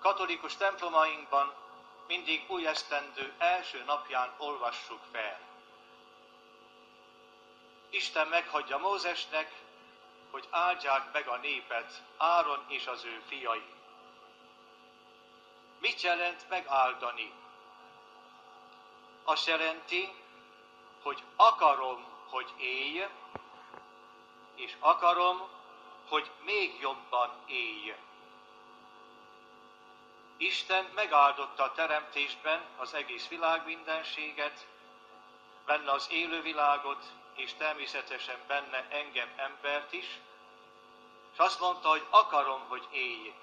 katolikus templomainkban mindig új esztendő első napján olvassuk fel. Isten meghagyja Mózesnek, hogy áldják meg a népet Áron és az ő fiai. Mit jelent megáldani? Azt jelenti, hogy akarom, hogy élj, és akarom, hogy még jobban élj. Isten megáldotta a teremtésben az egész világ mindenséget, benne az élővilágot, és természetesen benne engem, embert is, és azt mondta, hogy akarom, hogy élj,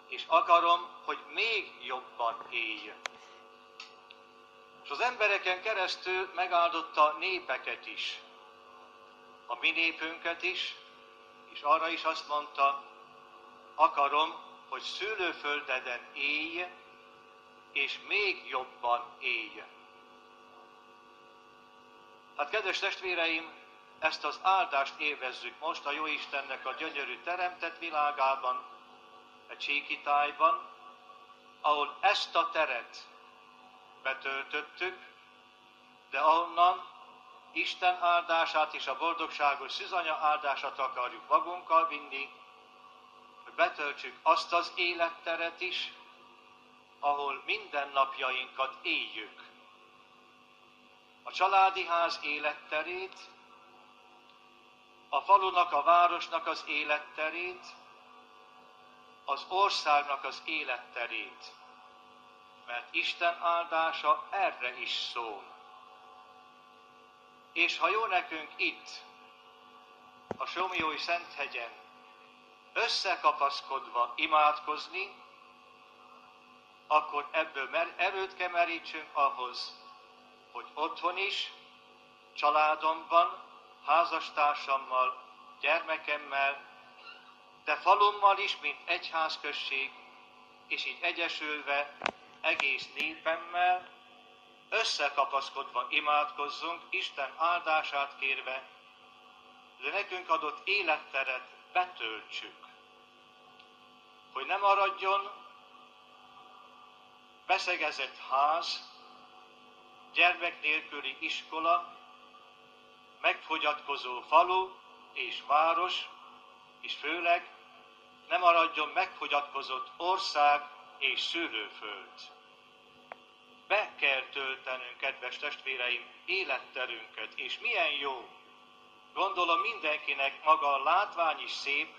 és akarom, hogy még jobban élj. És az embereken keresztül megáldotta népeket is, a mi népünket is, és arra is azt mondta, akarom, hogy szülőföldeden élj, és még jobban élj. Hát, kedves testvéreim, ezt az áldást élvezzük most a Jóistennek a gyönyörű teremtett világában, a Csíkitájban, ahol ezt a teret betöltöttük, de ahonnan Isten áldását és a boldogságos szűzanya áldását akarjuk magunkkal vinni, hogy betöltsük azt az életteret is, ahol mindennapjainkat éljük. A családi ház életterét, a falunak, a városnak az életterét, az országnak az életterét. Mert Isten áldása erre is szól. És ha jó nekünk itt, a Somlyói Szenthegyen összekapaszkodva imádkozni, akkor ebből erőt kell merítsünk ahhoz, hogy otthon is, családomban, házastársammal, gyermekemmel, de falummal is, mint egyházközség, és így egyesülve egész népemmel, összekapaszkodva imádkozzunk, Isten áldását kérve, de nekünk adott életteret betöltsük. Hogy ne maradjon beszegezett ház, gyermek nélküli iskola, megfogyatkozó falu és város, és főleg ne maradjon megfogyatkozott ország és szülőföld. Be kell töltenünk, kedves testvéreim, életterünket, és milyen jó. Gondolom mindenkinek maga a látvány is szép,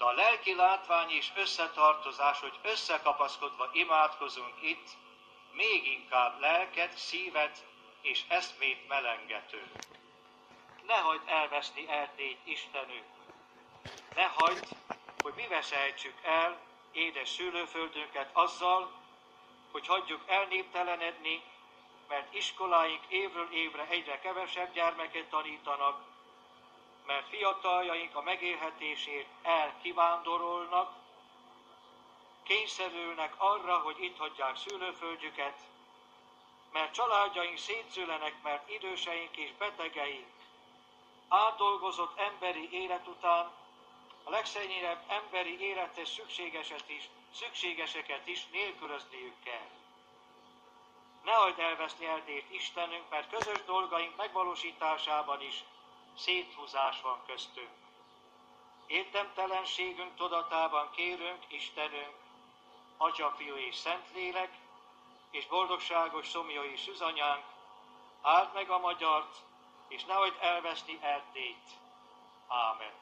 de a lelki látvány és összetartozás, hogy összekapaszkodva imádkozunk itt, még inkább lelket, szívet és eszmét melengető. Ne hagyd elveszni Erdélyt, Istenünk! Ne hagyd, hogy mi veszejtsük el édes szülőföldünket azzal, hogy hagyjuk elnéptelenedni, mert iskoláink évről évre egyre kevesebb gyermeket tanítanak, mert fiataljaink a megélhetésért elkivándorolnak, kényszerülnek arra, hogy itt hagyják szülőföldjüket, mert családjaink szétszülenek, mert időseink és betegeink átdolgozott emberi élet után a legszennyebb emberi élethez szükségeseket is nélkülözniük kell. Ne hagyd elveszni Erdélyt, Istenünk, mert közös dolgaink megvalósításában is széthúzás van köztünk. Érdemtelenségünk tudatában kérünk, Istenünk, Atya, Fiú és Szentlélek, és boldogságos Szomlyói Szűzanyánk, áld meg a magyart, és ne hagyd elveszni Erdélyt. Ámen.